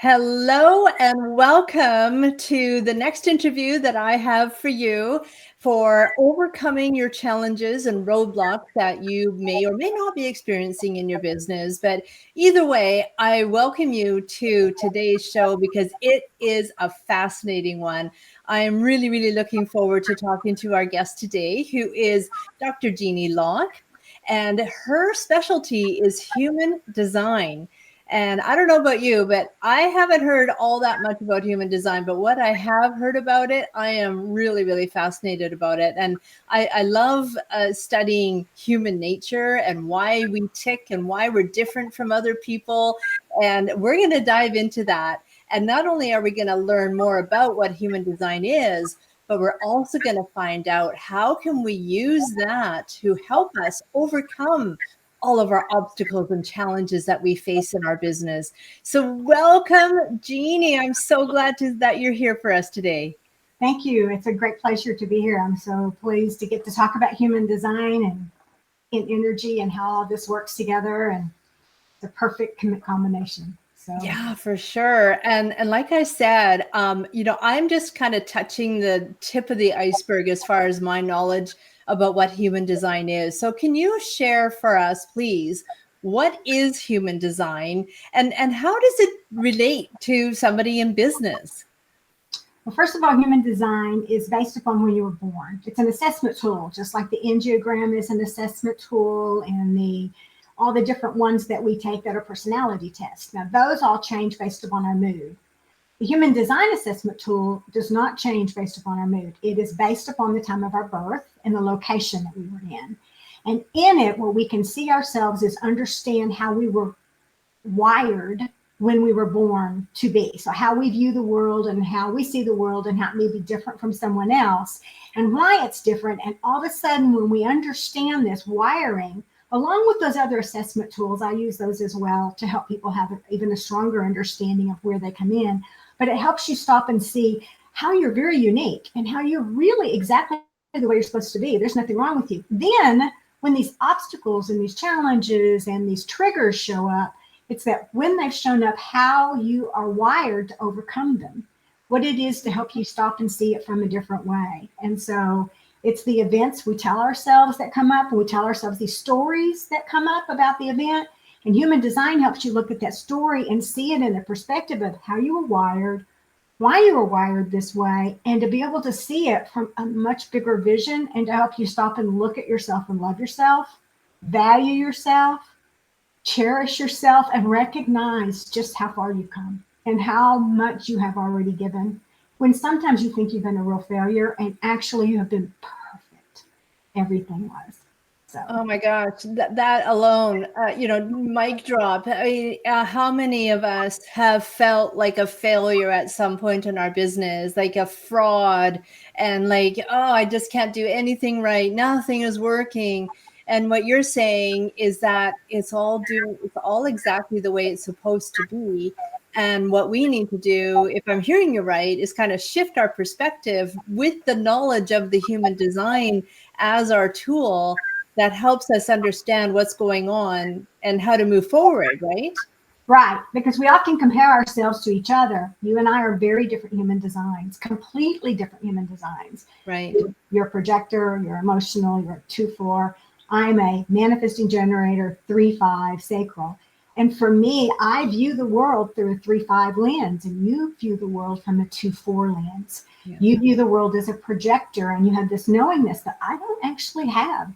Hello and welcome to the next interview that I have for you for overcoming your challenges and roadblocks that you may or may not be experiencing in your business. But either way, I welcome you to today's show because it is a fascinating one. I am really, really looking forward to talking to our guest today, who is Dr. Jeana Locke, and her specialty is human design. And I don't know about you, but I haven't heard all that much about human design. But what I have heard about it, I am really, really fascinated about it. And I love studying human nature and why we tick and why we're different from other people. And we're going to dive into that. And not only are we going to learn more about what human design is, but we're also going to find out how can we use that to help us overcome all of our obstacles and challenges that we face in our business. So welcome, Jeannie. I'm so glad that you're here for us today. Thank you. It's a great pleasure to be here. I'm so pleased to get to talk about human design and energy and how all this works together. And it's a perfect combination. So Yeah, for sure. And like I said, I'm just kind of touching the tip of the iceberg as far as my knowledge about what human design is. So can you share for us, please, what is human design and how does it relate to somebody in business? Well, first of all, human design is based upon when you were born. It's an assessment tool, just like the Enneagram is an assessment tool and all the different ones that we take that are personality tests. Now, those all change based upon our mood. The human design assessment tool does not change based upon our mood. It is based upon the time of our birth and the location that we were in. And in it, what we can see ourselves is understand how we were wired when we were born to be. So how we view the world and how we see the world and how it may be different from someone else and why it's different. And all of a sudden, when we understand this wiring, along with those other assessment tools, I use those as well to help people have even a stronger understanding of where they come in. But it helps you stop and see how you're very unique and how you're really exactly the way you're supposed to be. There's nothing wrong with you. Then when these obstacles and these challenges and these triggers show up, it's that when they've shown up, how you are wired to overcome them, what it is to help you stop and see it from a different way. And so it's the events we tell ourselves that come up, and we tell ourselves these stories that come up about the event. And human design helps you look at that story and see it in the perspective of how you were wired, why you were wired this way, and to be able to see it from a much bigger vision and to help you stop and look at yourself and love yourself, value yourself, cherish yourself, and recognize just how far you've come and how much you have already given. When sometimes you think you've been a real failure and actually you have been perfect. Everything was. So. Oh my gosh, that alone, mic drop. I mean, how many of us have felt like a failure at some point in our business, like a fraud, and like, oh, I just can't do anything right. Nothing is working. And what you're saying is that it's all exactly the way it's supposed to be. And what we need to do, if I'm hearing you right, is kind of shift our perspective with the knowledge of the human design as our tool that helps us understand what's going on and how to move forward, right? Right, because we often compare ourselves to each other. You and I are very different human designs, completely different human designs. Right. You're a projector, you're emotional, you're a 2-4. I'm a manifesting generator, 3-5 sacral. And for me, I view the world through a 3-5 lens, and you view the world from a 2-4 lens. Yeah. You view the world as a projector, and you have this knowingness that I don't actually have.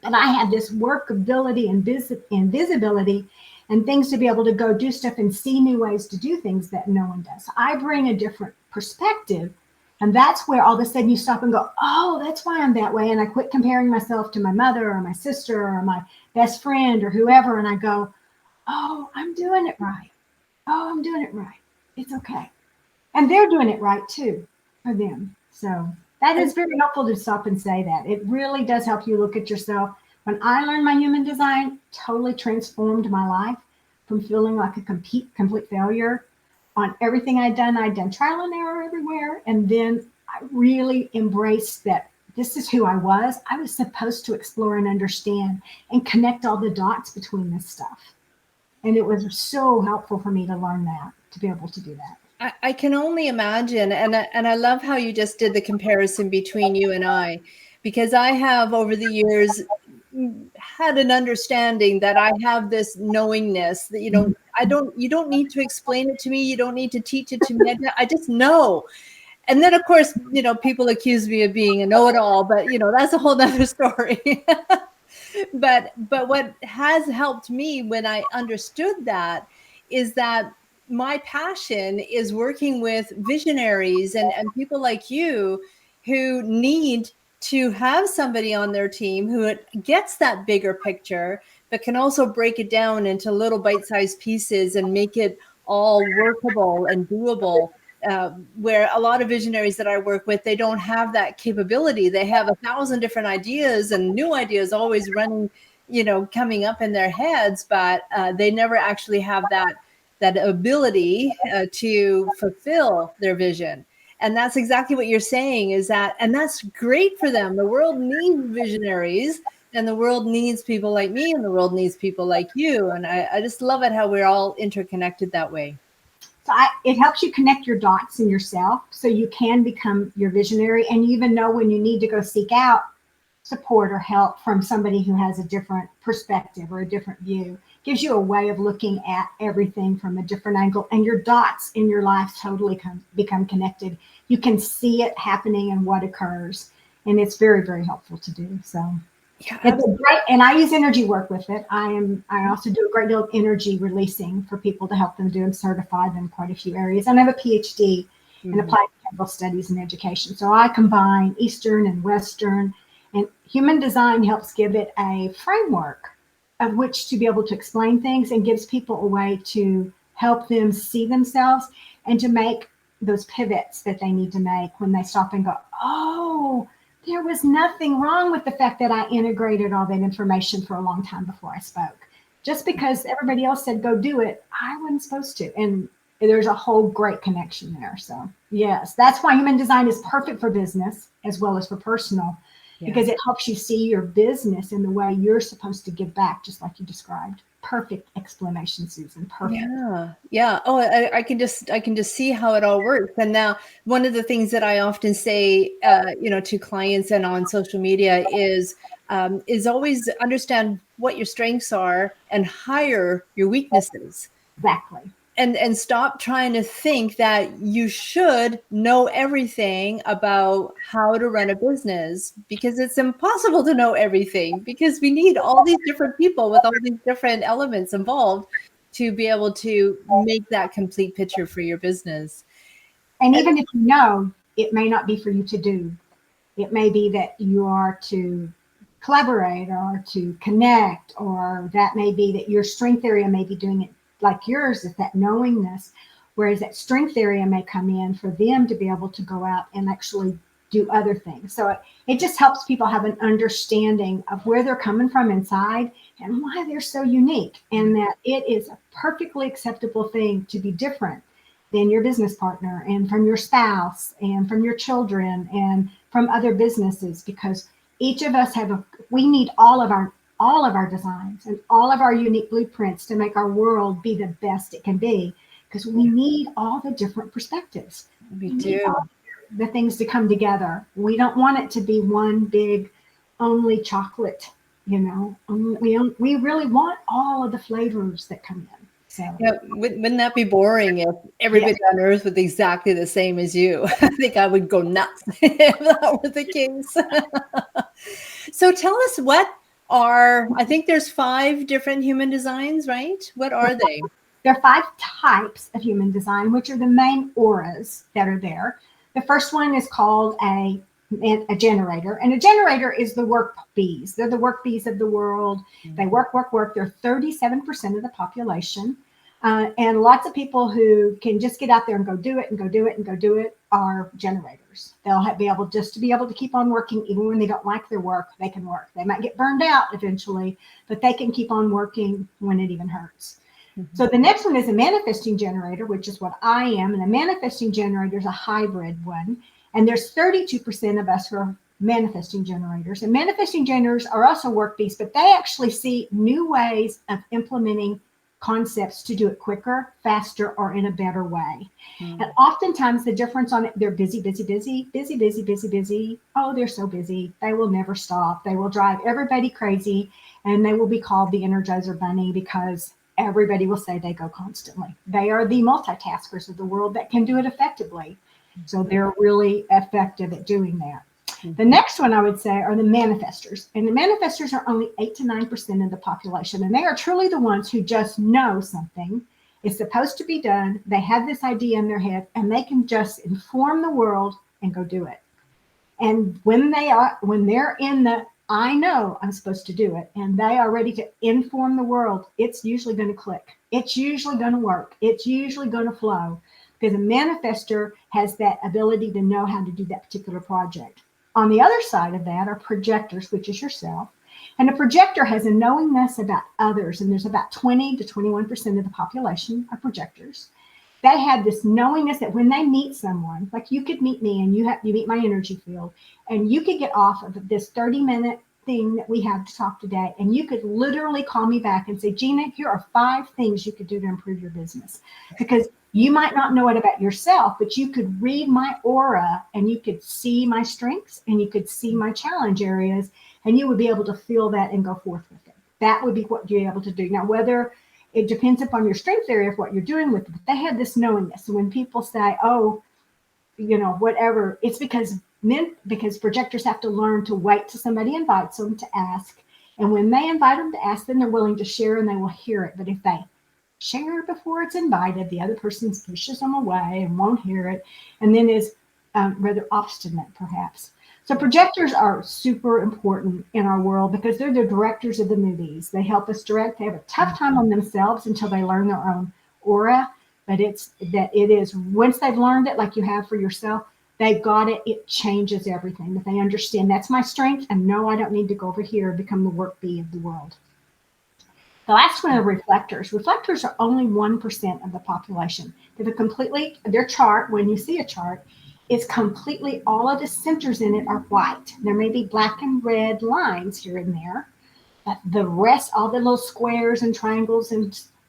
And I have this workability and visibility and things to be able to go do stuff and see new ways to do things that no one does. I bring a different perspective. And that's where all of a sudden you stop and go, oh, that's why I'm that way. And I quit comparing myself to my mother or my sister or my best friend or whoever. And I go, oh, I'm doing it right. Oh, I'm doing it right. It's okay. And they're doing it right too for them. So that is very helpful to stop and say that. It really does help you look at yourself. When I learned my human design, totally transformed my life from feeling like a complete failure on everything I'd done. I'd done trial and error everywhere. And then I really embraced that this is who I was. I was supposed to explore and understand and connect all the dots between this stuff. And it was so helpful for me to learn that, to be able to do that. I can only imagine. And I love how you just did the comparison between you and I, because I have over the years had an understanding that I have this knowingness that, you don't need to explain it to me. You don't need to teach it to me. I just know. And then, of course, people accuse me of being a know-it-all, but, that's a whole nother story. But what has helped me when I understood that is that my passion is working with visionaries and people like you who need to have somebody on their team who gets that bigger picture, but can also break it down into little bite-sized pieces and make it all workable and doable. Where a lot of visionaries that I work with, they don't have that capability. They have 1,000 different ideas and new ideas always running, coming up in their heads, but they never actually have that ability to fulfill their vision. And that's exactly what you're saying and that's great for them. The world needs visionaries, and the world needs people like me, and the world needs people like you. And I just love it how we're all interconnected that way. So it helps you connect your dots in yourself so you can become your visionary, and you even know when you need to go seek out support or help from somebody who has a different perspective or a different view. Gives you a way of looking at everything from a different angle, and your dots in your life totally become connected. You can see it happening and what occurs, and it's very, very helpful to do. So Yeah, it's great, and I use energy work with it. I also do a great deal of energy releasing for people to help them do. I'm certified in quite a few areas, and I have a PhD in applied behavioral studies and education. So I combine Eastern and Western, and human design helps give it a framework of which to be able to explain things, and gives people a way to help them see themselves and to make those pivots that they need to make when they stop and go, oh, there was nothing wrong with the fact that I integrated all that information for a long time before I spoke. Just because everybody else said go do it, I wasn't supposed to. And there's a whole great connection there. So yes, that's why human design is perfect for business as well as for personal, because it helps you see your business in the way you're supposed to give back, just like you described. Perfect explanation, Susan. Perfect. Yeah. Oh, I can just see how it all works. And now, one of the things that I often say, to clients and on social media is always understand what your strengths are and hire your weaknesses. Exactly. And stop trying to think that you should know everything about how to run a business, because it's impossible to know everything, because we need all these different people with all these different elements involved to be able to make that complete picture for your business. And even if you know, it may not be for you to do. It may be that you are to collaborate or to connect, or that may be that your strength area may be doing it like yours, is that knowingness, whereas that strength area may come in for them to be able to go out and actually do other things. So it just helps people have an understanding of where they're coming from inside and why they're so unique, and that it is a perfectly acceptable thing to be different than your business partner and from your spouse and from your children and from other businesses, because each of us we need all of our designs and all of our unique blueprints to make our world be the best it can be, because we need all the different perspectives. We do. All the things to come together. We don't want it to be one big only chocolate, we really want all of the flavors that come in. So yeah, wouldn't that be boring if everybody on earth was exactly the same as you? I think I would go nuts if that were the case. So tell us, I think there's 5 different human designs, right? What are they? There are 5 types of human design, which are the main auras that are there. The first one is called a generator, and a generator is the work bees. They're the work bees of the world. They work. They're 37% of the population. And lots of people who can just get out there and go do it are generators. They'll be able to keep on working even when they don't like their work. They can work. They might get burned out eventually, but they can keep on working when it even hurts. Mm-hmm. So the next one is a manifesting generator, which is what I am. And a manifesting generator is a hybrid one. And there's 32% of us who are manifesting generators. And manifesting generators are also work bees, but they actually see new ways of implementing concepts to do it quicker, faster, or in a better way. And oftentimes the difference on it, they're busy, busy, busy, busy, busy, busy, busy. Oh, they're so busy. They will never stop. They will drive everybody crazy, and they will be called the Energizer Bunny because everybody will say they go constantly. They are the multitaskers of the world that can do it effectively. So they're really effective at doing that. The next one I would say are the manifestors. And the manifestors are only 8 to 9% of the population. And they are truly the ones who just know something is supposed to be done. They have this idea in their head and they can just inform the world and go do it. And when they're in the, I know I'm supposed to do it, and they are ready to inform the world, it's usually going to click. It's usually going to work. It's usually going to flow because a manifestor has that ability to know how to do that particular project. On the other side of that are projectors, which is yourself. And a projector has a knowingness about others. And there's about 20 to 21% of the population are projectors. They have this knowingness that when they meet someone, like you could meet me and you meet my energy field, and you could get off of this 30-minute thing that we have to talk today, and you could literally call me back and say, Jeana, here are 5 things you could do to improve your business. Because you might not know it about yourself, but you could read my aura and you could see my strengths and you could see my challenge areas, and you would be able to feel that and go forth with it. That would be what you're able to do. Now, whether it depends upon your strength area of what you're doing with it, but they have this knowingness. And when people say, oh, whatever, it's because projectors have to learn to wait till somebody invites them to ask. And when they invite them to ask, then they're willing to share and they will hear it. But if they share before it's invited, the other person pushes them away and won't hear it, and then is rather obstinate, perhaps. So projectors are super important in our world because they're the directors of the movies. They help us direct. They have a tough time on themselves until they learn their own aura. But it is once they've learned it, like you have for yourself, they've got it. It changes everything. But they understand that's my strength, and no, I don't need to go over here and become the work bee of the world. The last one are reflectors. Reflectors are only 1% of the population. Their chart, when you see a chart, is completely, all of the centers in it are white. There may be black and red lines here and there, but the rest, all the little squares and triangles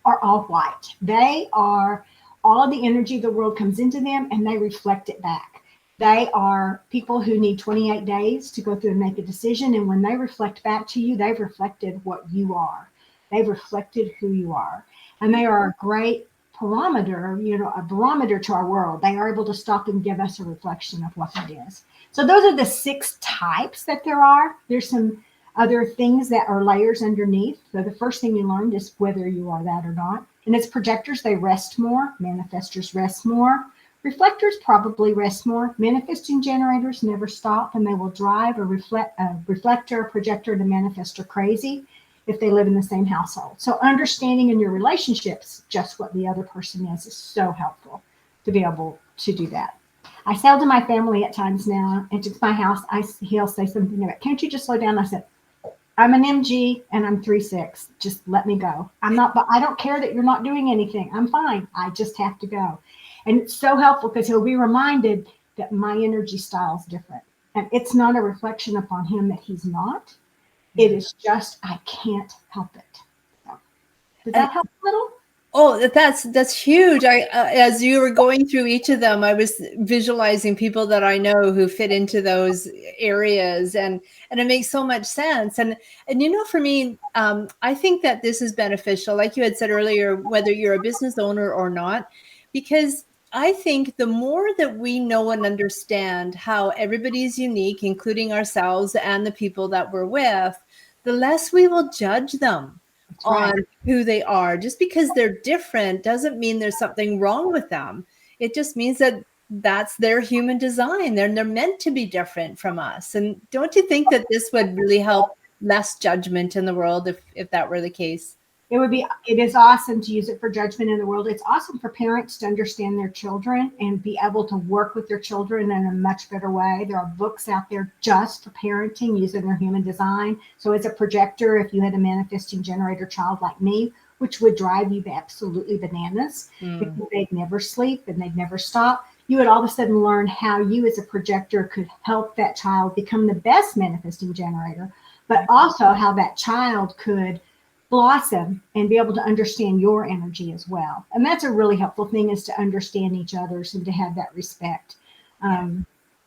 are all white. They are, all of the energy of the world comes into them and they reflect it back. They are people who need 28 days to go through and make a decision. And when they reflect back to you, they've reflected what you are. They've reflected who you are. And they are a great barometer to our world. They are able to stop and give us a reflection of what it is. So those are the 6 types that there are. There's some other things that are layers underneath. So the first thing you learned is whether you are that or not. And it's projectors, they rest more. Manifestors rest more. Reflectors probably rest more. Manifesting generators never stop, and they will drive a reflector, a projector, and a manifestor crazy if they live in the same household. So understanding in your relationships just what the other person is so helpful to be able to do that. I say to my family at times now, and to my house, he'll say something about, can't you just slow down? I said, I'm an MG and I'm 3/6. Just let me go. But I don't care that you're not doing anything. I'm fine. I just have to go. And it's so helpful because he'll be reminded that my energy style is different. And it's not a reflection upon him that he's not. It is just, I can't help it. So, does that help a little? Oh, that's huge. As you were going through each of them, I was visualizing people that I know who fit into those areas, and it makes so much sense. And for me, I think that this is beneficial, like you had said earlier, whether you're a business owner or not, because I think the more that we know and understand how everybody's unique, including ourselves and the people that we're with, the less we will judge them on who they are. Just because they're different doesn't mean there's something wrong with them. It just means that that's their human design. They're meant to be different from us. And don't you think that this would really help less judgment in the world if that were the case? It is awesome to use it for judgment in the world. It's awesome for parents to understand their children and be able to work with their children in a much better way. There are books out there just for parenting using their human design. So as a projector, if you had a manifesting generator child like me, which would drive you absolutely bananas because they'd never sleep and they'd never stop, you would all of a sudden learn how you as a projector could help that child become the best manifesting generator, but also how that child could blossom and be able to understand your energy as well. And that's a really helpful thing, is to understand each other's and to have that respect.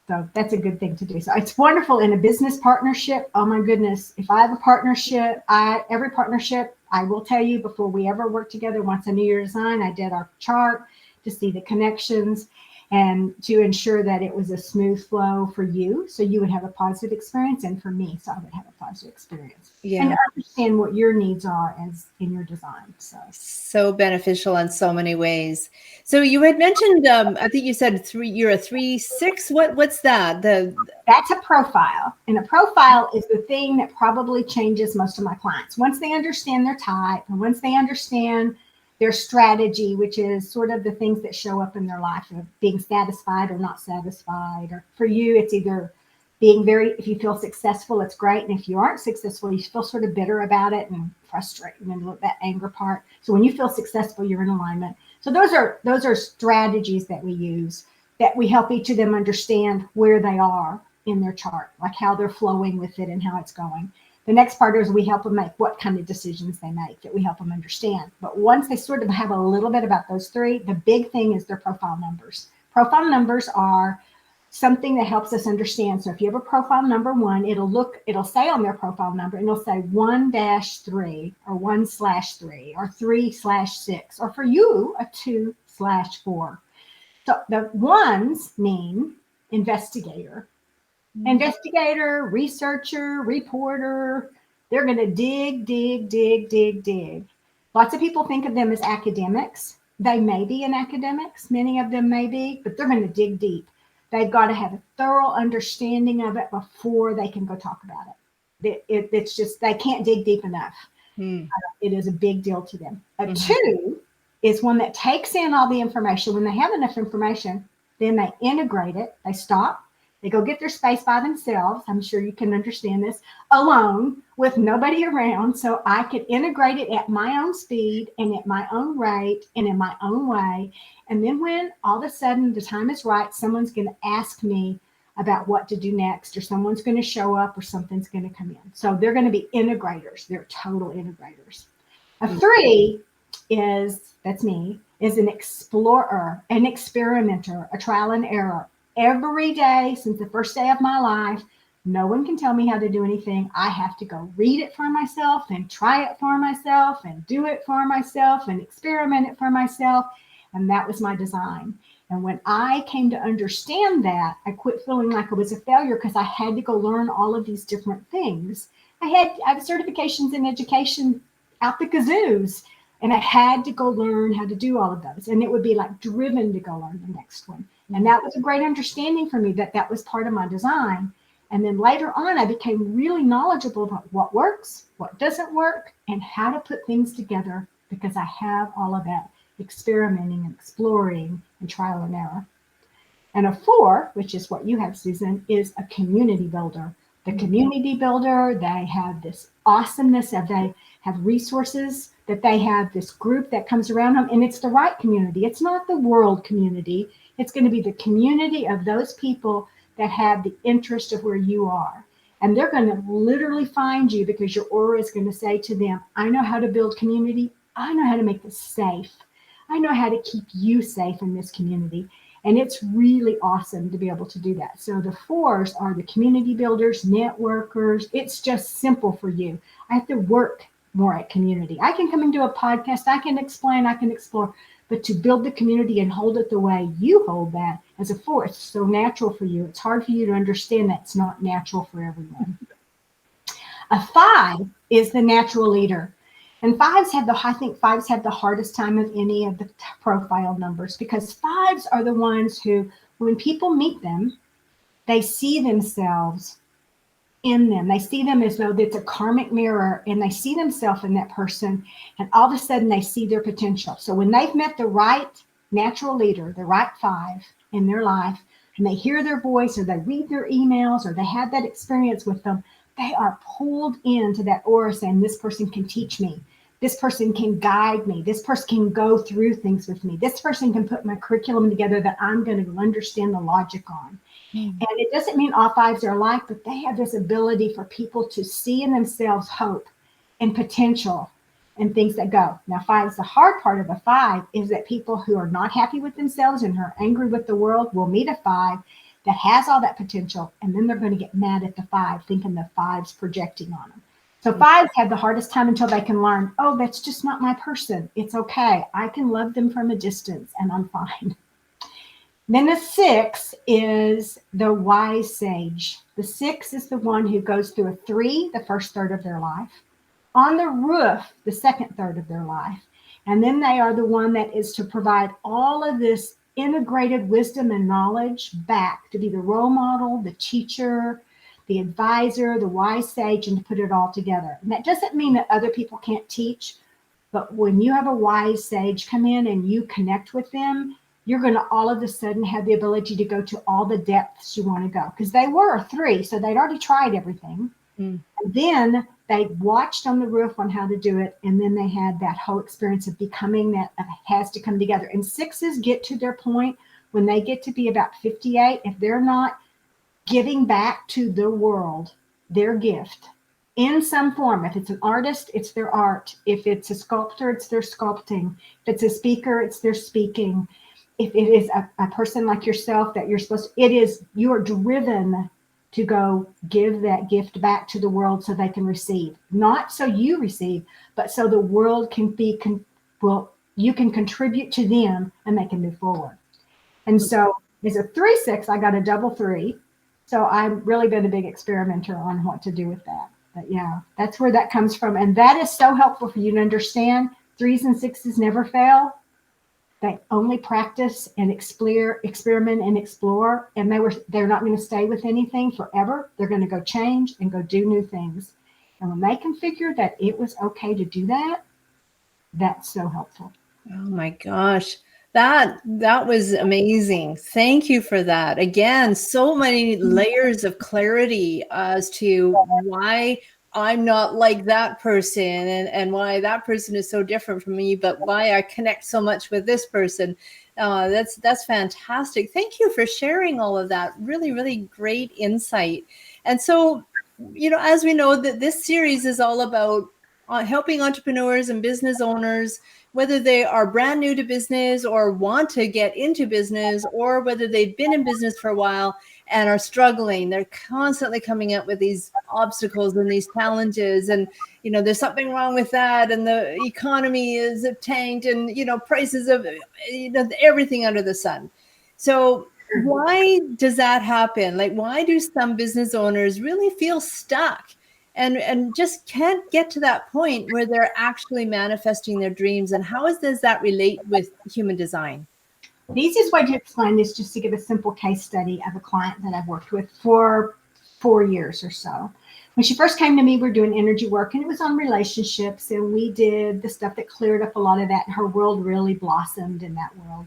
So that's a good thing to do. So it's wonderful in a business partnership. Oh my goodness. If I have a partnership, every partnership, I will tell you, before we ever work together, once I knew your design, I did our chart to see the connections and to ensure that it was a smooth flow for you, so you would have a positive experience, and for me, so I would have a positive experience. Yeah. And to understand what your needs are as in your design. So beneficial in so many ways. So you had mentioned, I think you said you're a 3/6. What's that? That's a profile. And a profile is the thing that probably changes most of my clients. Once they understand their type, and once they understand their strategy, which is sort of the things that show up in their life of being satisfied or not satisfied. Or for you, it's either being if you feel successful, it's great. And if you aren't successful, you feel sort of bitter about it and frustrated, and that anger part. So when you feel successful, you're in alignment. So those are strategies that we use, that we help each of them understand where they are in their chart, like how they're flowing with it and how it's going. The next part is we help them make what kind of decisions they make, that we help them understand. But once they sort of have a little bit about those three, the big thing is their profile numbers. Profile numbers are something that helps us understand. So if you have a profile number 1, it'll say on their profile number, and it'll say 1-3 or 1/3 or 3/6, or for you, a 2/4. So the ones mean investigator. Investigator, researcher, reporter. They're going to dig. Lots of people think of them as academics. They may be in academics. Many of them may be, but they're going to dig deep. They've got to have a thorough understanding of it before they can go talk about it. It's just, they can't dig deep enough. It is a big deal to them. A 2 is one that takes in all the information. When they have enough information, then they integrate it. They stop. They go get their space by themselves. I'm sure you can understand this, alone with nobody around. So I can integrate it at my own speed and at my own rate and in my own way. And then when all of a sudden the time is right, someone's going to ask me about what to do next, or someone's going to show up, or something's going to come in. So they're going to be integrators. They're total integrators. A 3 that's me, is an explorer, an experimenter, a trial and error. Every day since the first day of my life, no one can tell me how to do anything. I have to go read it for myself and try it for myself and do it for myself and experiment it for myself. And that was my design. And when I came to understand that, I quit feeling like I was a failure, because I had to go learn all of these different things. I have certifications in education out the kazoos, and I had to go learn how to do all of those. And it would be like driven to go learn the next one. And that was a great understanding for me, that was part of my design. And then later on, I became really knowledgeable about what works, what doesn't work, and how to put things together, because I have all of that experimenting and exploring and trial and error. And a 4, which is what you have, Susan, is a community builder. The community builder, they have this awesomeness of, they have resources, that they have this group that comes around them, and it's the right community. It's not the world community. It's going to be the community of those people that have the interest of where you are. And they're going to literally find you, because your aura is going to say to them, I know how to build community. I know how to make this safe. I know how to keep you safe in this community. And it's really awesome to be able to do that. So the 4s are the community builders, networkers. It's just simple for you. I have to work more at community. I can come into a podcast, I can explain, I can explore, but to build the community and hold it the way you hold that as a 4, it's so natural for you. It's hard for you to understand that it's not natural for everyone. A 5 is the natural leader. And I think 5s have the hardest time of any of the profile numbers, because 5s are the ones who, when people meet them, they see themselves in them. They see them as though it's a karmic mirror, and they see themselves in that person, and all of a sudden they see their potential. So when they've met the right natural leader, the right 5 in their life, and they hear their voice, or they read their emails, or they have that experience with them, they are pulled into that aura, saying, this person can teach me. This person can guide me. This person can go through things with me. This person can put my curriculum together that I'm going to understand the logic on. And it doesn't mean all 5s are alike, but they have this ability for people to see in themselves hope and potential and things that go. Now, five is the hard part of a five is that people who are not happy with themselves and are angry with the world will meet a five that has all that potential, and then they're going to get mad at the five, thinking the five's projecting on them. So fives have the hardest time until they can learn, oh, that's just not my person. It's okay. I can love them from a distance and I'm fine. Then the six is the wise sage. The six is the one who goes through a three, the first third of their life, on the roof, the second third of their life. And then they are the one that is to provide all of this integrated wisdom and knowledge back, to be the role model, the teacher, the advisor, the wise sage, and to put it all together. And that doesn't mean that other people can't teach, but when you have a wise sage come in and you connect with them, you're going to all of a sudden have the ability to go to all the depths you want to go. Because they were a three, so they'd already tried everything. And then they watched on the roof on how to do it. And then they had that whole experience of becoming that has to come together. And sixes get to their point when they get to be about 58. If they're not giving back to the world their gift in some form, if it's an artist, it's their art. If it's a sculptor, it's their sculpting. If it's a speaker, it's their speaking. If it is a person like yourself that you're supposed to, it is, you are driven to go give that gift back to the world so they can receive. Not so you receive, but so the world can be, you can contribute to them and they can move forward. And so as a 3-6, I got a double 3. So I've really been a big experimenter on what to do with that. But yeah, that's where that comes from. And that is so helpful for you to understand. 3s and 6s never fail. They only practice and experiment and explore. And they're not going to stay with anything forever. They're going to go change and go do new things. And when they can figure that it was okay to do that, that's so helpful. Oh my gosh. That was amazing. Thank you for that. Again, so many layers of clarity as to why I'm not like that person and why that person is so different from me, but why I connect so much with this person. That's fantastic. Thank you for sharing all of that. Really, really great insight. And so, as we know, that this series is all about helping entrepreneurs and business owners, whether they are brand new to business or want to get into business, or whether they've been in business for a while and are struggling. They're constantly coming up with these obstacles and these challenges. And, there's something wrong with that. And the economy is tanked and, prices of everything under the sun. So why does that happen? Like, why do some business owners really feel stuck and just can't get to that point where they're actually manifesting their dreams? And how does that relate with human design? The easiest way to explain this is just to give a simple case study of a client that I've worked with for 4 years or so. When she first came to me, we were doing energy work, and it was on relationships, and we did the stuff that cleared up a lot of that, and her world really blossomed in that world.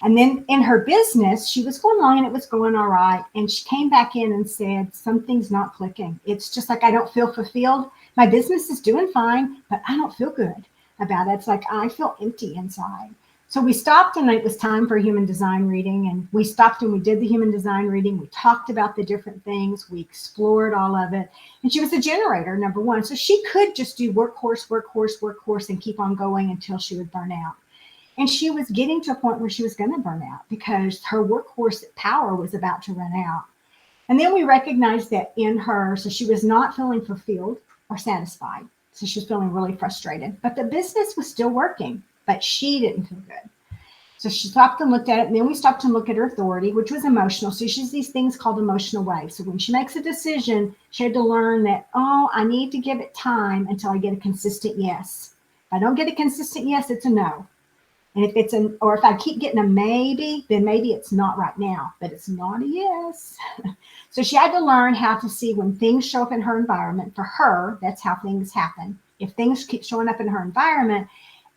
And then in her business, she was going along and it was going all right. And she came back in and said, something's not clicking. It's just like, I don't feel fulfilled. My business is doing fine, but I don't feel good about it. It's like, I feel empty inside. So we stopped, and it was time for a human design reading. And we stopped and we did the human design reading. We talked about the different things. We explored all of it. And she was a generator, number one. So she could just do workhorse, and keep on going until she would burn out. And she was getting to a point where she was going to burn out because her workhorse power was about to run out. And then we recognized that in her, so she was not feeling fulfilled or satisfied. So she was feeling really frustrated, but the business was still working, but she didn't feel good. So she stopped and looked at it. And then we stopped and looked at her authority, which was emotional. So she's these things called emotional waves. So when she makes a decision, she had to learn that, I need to give it time until I get a consistent yes. If I don't get a consistent yes, it's a no. And if if I keep getting a maybe, then maybe it's not right now, but it's not a yes. So she had to learn how to see when things show up in her environment. For her, that's how things happen. If things keep showing up in her environment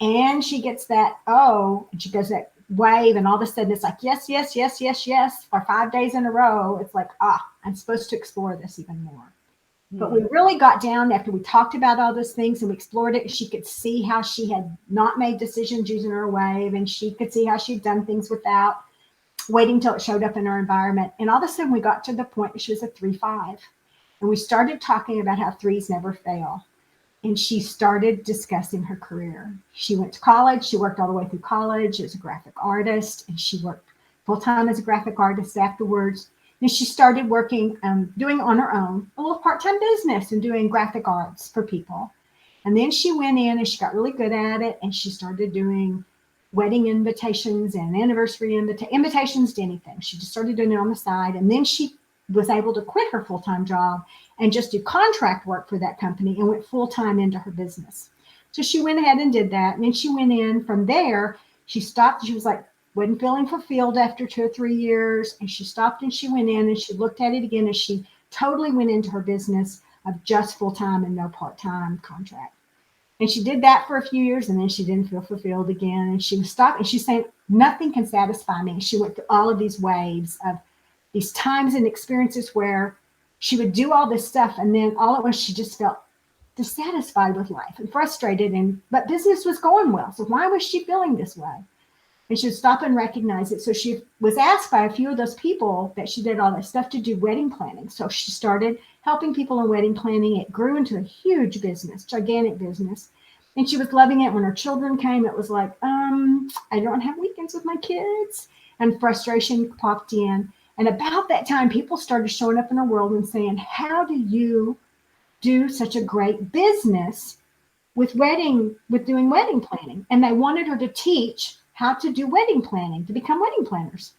and she gets that, and she does that wave, and all of a sudden it's like, yes, yes, yes, yes, yes, for 5 days in a row, it's like, I'm supposed to explore this even more. But we really got down after we talked about all those things and we explored it. She could see how she had not made decisions using her wave, and she could see how she'd done things without waiting till it showed up in her environment. And all of a sudden we got to the point that she was a 3-5. And we started talking about how 3s never fail. and she started discussing her career. She went to college. She worked all the way through college as a graphic artist, and she worked full time as a graphic artist afterwards. And she started working, doing on her own a little part time business and doing graphic arts for people. And then she went in and she got really good at it, and she started doing wedding invitations and anniversary invitations to anything. She just started doing it on the side, and then she was able to quit her full time job and just do contract work for that company and went full time into her business. So she went ahead and did that. And then she went in from there. She stopped. She was like, wasn't feeling fulfilled after 2 or 3 years. And she stopped and she went in and she looked at it again, and she totally went into her business of just full time and no part time contract. And she did that for a few years, and then she didn't feel fulfilled again. And she was stopped, and she's saying, nothing can satisfy me. She went through all of these waves of these times and experiences where she would do all this stuff, and then all at once she just felt dissatisfied with life and frustrated. But business was going well. So why was she feeling this way? And she would stop and recognize it. So she was asked by a few of those people that she did all that stuff to do wedding planning. So she started helping people in wedding planning. It grew into a huge business, gigantic business. And she was loving it. When her children came, it was like, I don't have weekends with my kids. And frustration popped in. And about that time, people started showing up in her world and saying, how do you do such a great business with doing wedding planning? And they wanted her to teach how to do wedding planning, to become wedding planners.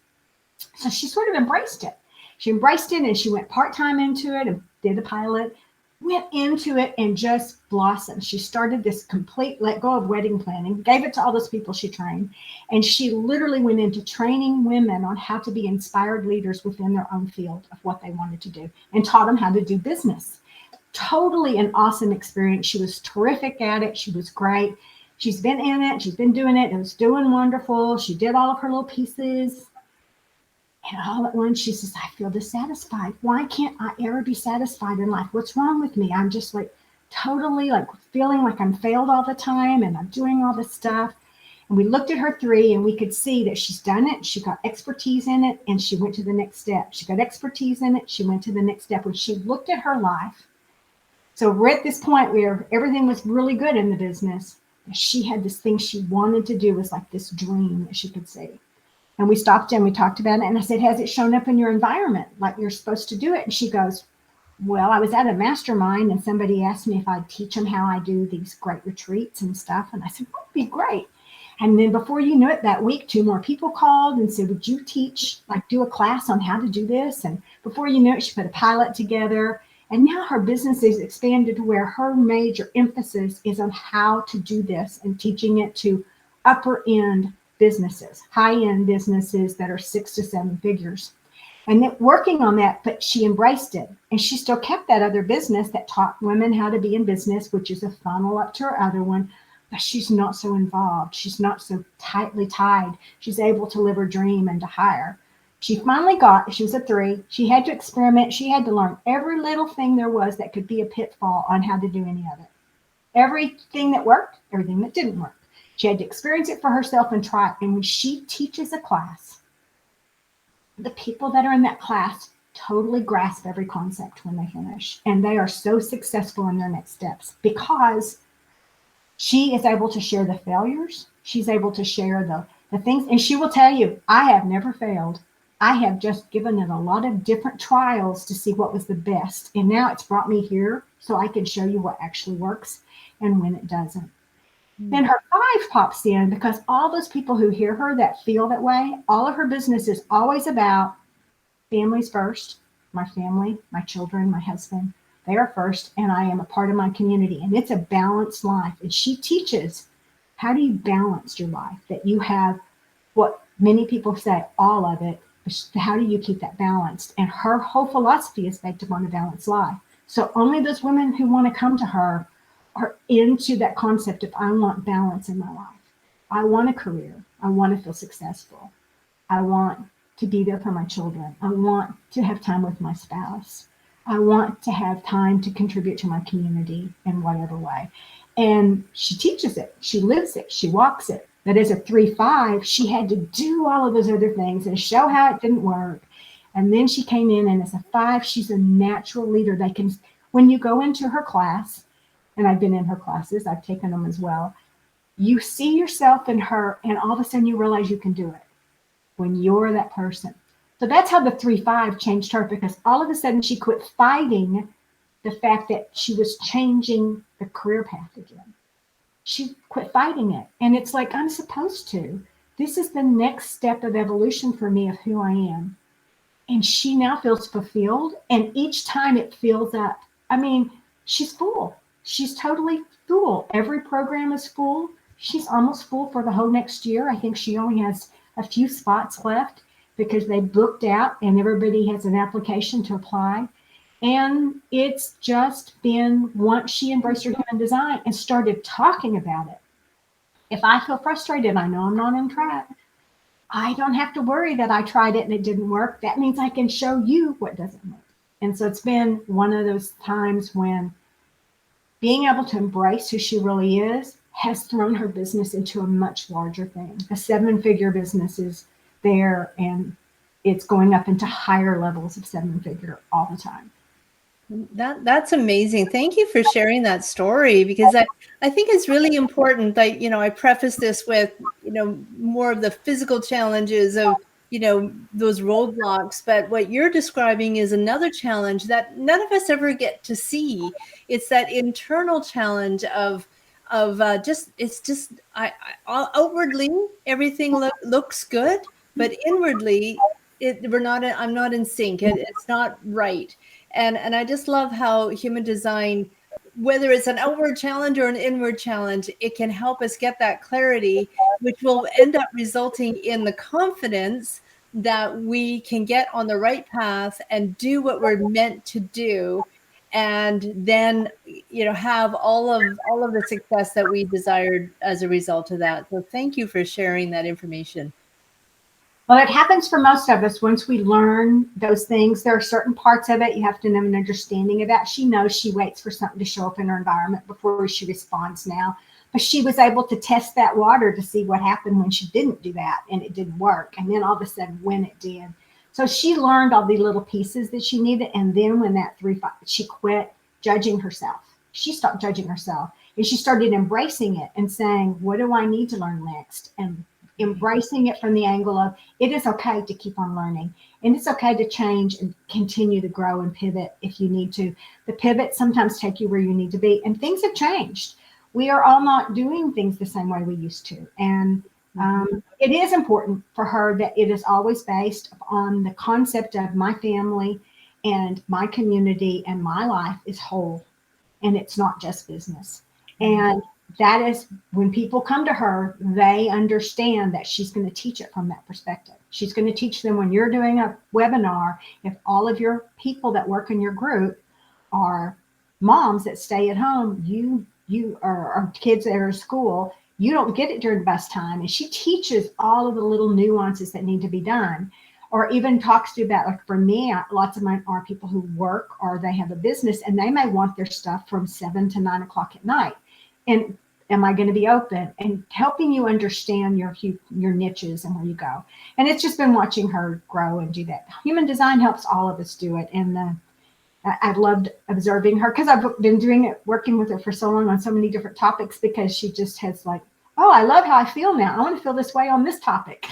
So she sort of embraced it. She embraced it, and she went part-time into it and did a pilot, went into it and just blossomed. She started this complete let go of wedding planning, gave it to all those people she trained. And she literally went into training women on how to be inspired leaders within their own field of what they wanted to do, and taught them how to do business. Totally an awesome experience. She was terrific at it. She was great. She's been in it. She's been doing it. It was doing wonderful. She did all of her little pieces. And all at once she says, I feel dissatisfied. Why can't I ever be satisfied in life? What's wrong with me? I'm just like totally like feeling like I'm failed all the time, and I'm doing all this stuff. And we looked at her 3, and we could see that she's done it. She got expertise in it, and she went to the next step. She got expertise in it. She went to the next step. When she looked at her life, so we're at this point where everything was really good in the business. She had this thing she wanted to do, was like this dream that she could see. And we stopped and we talked about it. And I said, has it shown up in your environment like you're supposed to do it? And she goes, well, I was at a mastermind and somebody asked me if I'd teach them how I do these great retreats and stuff. And I said, that would be great. And then before you knew it, that week, 2 more people called and said, would you teach, like do a class on how to do this? And before you knew it, she put a pilot together. And now her business is expanded to where her major emphasis is on how to do this and teaching it to upper end businesses, high end businesses that are 6 to 7 figures. And then working on that, but she embraced it. And she still kept that other business that taught women how to be in business, which is a funnel up to her other one. But she's not so involved. She's not so tightly tied. She's able to live her dream and to hire. She finally she was a 3. She had to experiment. She had to learn every little thing there was that could be a pitfall on how to do any of it. Everything that worked, everything that didn't work. She had to experience it for herself and try it. And when she teaches a class, the people that are in that class totally grasp every concept when they finish. And they are so successful in their next steps because she is able to share the failures. She's able to share the things. And she will tell you, I have never failed. I have just given it a lot of different trials to see what was the best. And now it's brought me here so I can show you what actually works and when it doesn't. Mm-hmm. Then her 5 pops in because all those people who hear her that feel that way, all of her business is always about families first, my family, my children, my husband. They are first, and I am a part of my community. And it's a balanced life. And she teaches, how do you balance your life? That you have what many people say, all of it. How do you keep that balanced? And her whole philosophy is based upon a balanced life. So only those women who want to come to her are into that concept of, I want balance in my life. I want a career. I want to feel successful. I want to be there for my children. I want to have time with my spouse. I want to have time to contribute to my community in whatever way. And she teaches it. She lives it. She walks it. But as a 3-5, she had to do all of those other things and show how it didn't work. And then she came in, and as a 5, she's a natural leader. When you go into her class and I've been in her classes, I've taken them as well. You see yourself in her, and all of a sudden you realize you can do it when you're that person. So that's how the 3-5 changed her, because all of a sudden she quit fighting the fact that she was changing the career path again. She quit fighting it. And it's like, I'm supposed to. This is the next step of evolution for me of who I am. And she now feels fulfilled. And each time it fills up. I mean, she's full. She's totally full. Every program is full. She's almost full for the whole next year. I think she only has a few spots left because they booked out and everybody has an application to apply. And it's just been, once she embraced her human design and started talking about it. If I feel frustrated, I know I'm not on track. I don't have to worry that I tried it and it didn't work. That means I can show you what doesn't work. And so it's been one of those times when being able to embrace who she really is has thrown her business into a much larger thing. A 7-figure business is there, and it's going up into higher levels of 7-figure all the time. That's amazing. Thank you for sharing that story, because I think it's really important that, I preface this with, more of the physical challenges of, those roadblocks. But what you're describing is another challenge that none of us ever get to see. It's that internal challenge of outwardly everything looks good, but inwardly I'm not in sync. It's not right. And I just love how human design, whether it's an outward challenge or an inward challenge, it can help us get that clarity, which will end up resulting in the confidence that we can get on the right path and do what we're meant to do, and then have all of the success that we desired as a result of that. So thank you for sharing that information. Well, it happens for most of us once we learn those things. There are certain parts of it you have to have an understanding of that. She knows she waits for something to show up in her environment before she responds now. But she was able to test that water to see what happened when she didn't do that and it didn't work. And then all of a sudden when it did. So she learned all the little pieces that she needed. And then when that 3-5, she quit judging herself. She stopped judging herself and she started embracing it and saying, what do I need to learn next? And embracing it from the angle of it is okay to keep on learning, and it's okay to change and continue to grow and pivot if you need to. The pivots sometimes take you where you need to be, and things have changed. We are all not doing things the same way we used to. And it is important for her that it is always based on the concept of my family and my community and my life is whole, and it's not just business. And that is when people come to her, they understand that she's going to teach it from that perspective. She's going to teach them when you're doing a webinar, if all of your people that work in your group are moms that stay at home, you are kids that are at school, you don't get it during bus time. And she teaches all of the little nuances that need to be done, or even talks to you about, like for me, lots of mine are people who work or they have a business and they may want their stuff from 7 to 9 o'clock at night. And am I going to be open? And helping you understand your niches and where you go. And it's just been watching her grow and do that. Human design helps all of us do it. And I've loved observing her because I've been doing it, working with her for so long on so many different topics, because she just has like, oh, I love how I feel now. I want to feel this way on this topic.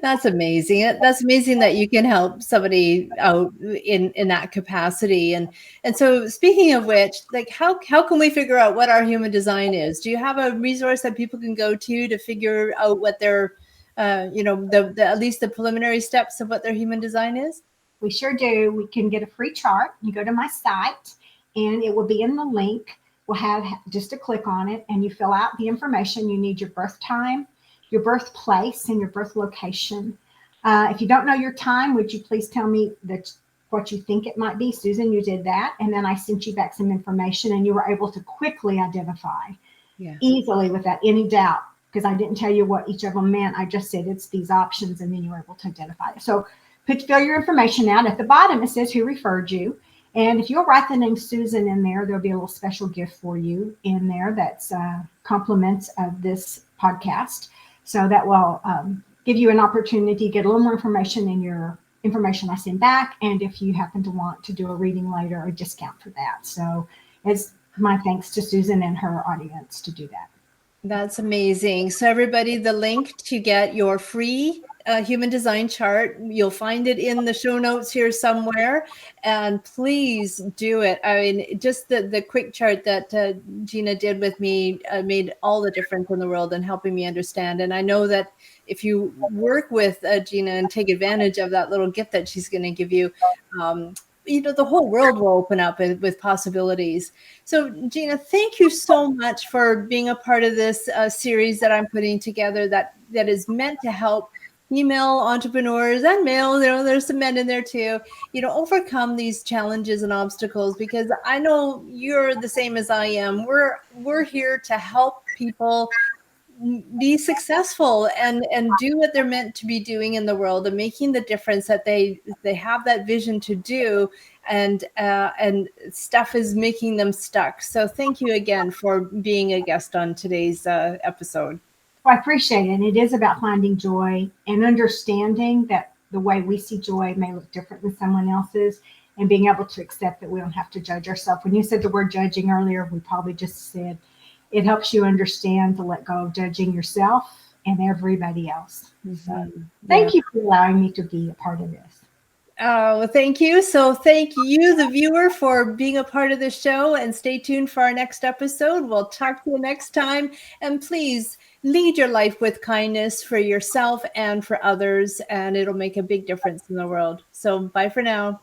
That's amazing. That's amazing that you can help somebody out in that capacity. And so speaking of which, like how can we figure out what our human design is? Do you have a resource that people can go to figure out what their, the at least the preliminary steps of what their human design is? We sure do. We can get a free chart. You go to my site and it will be in the link. We'll have just a click on it and you fill out the information. You need your birth time, your birthplace, and your birth location. If you don't know your time, would you please tell me what you think it might be? Susan, you did that. And then I sent you back some information and you were able to quickly identify easily without any doubt, because I didn't tell you what each of them meant. I just said it's these options and then you were able to identify it. So fill your information out. At the bottom, it says who referred you. And if you'll write the name Susan in there, there'll be a little special gift for you in there that's compliments of this podcast. So that will give you an opportunity to get a little more information in your information I send back. And if you happen to want to do a reading later, a discount for that. So my thanks to Susan and her audience to do that. That's amazing. So everybody, the link to get your free human design chart, you'll find it in the show notes here somewhere. And please do it. I mean, just the quick chart that Jeana did with me made all the difference in the world in helping me understand. And I know that if you work with Jeana and take advantage of that little gift that she's going to give you, the whole world will open up with possibilities. So, Jeana, thank you so much for being a part of this series that I'm putting together that is meant to help female entrepreneurs and male, there's some men in there too, overcome these challenges and obstacles, because I know you're the same as I am. We're here to help people be successful and do what they're meant to be doing in the world, and making the difference that they have that vision to do, and stuff is making them stuck. So thank you again for being a guest on today's episode. Well, I appreciate it. And it is about finding joy and understanding that the way we see joy may look different than someone else's, and being able to accept that we don't have to judge ourselves. When you said the word judging earlier, we probably just said it helps you understand to let go of judging yourself and everybody else. So thank you for allowing me to be a part of this. Oh, thank you. So thank you, the viewer, for being a part of the show, and stay tuned for our next episode. We'll talk to you next time. And please lead your life with kindness for yourself and for others, and it'll make a big difference in the world. So bye for now.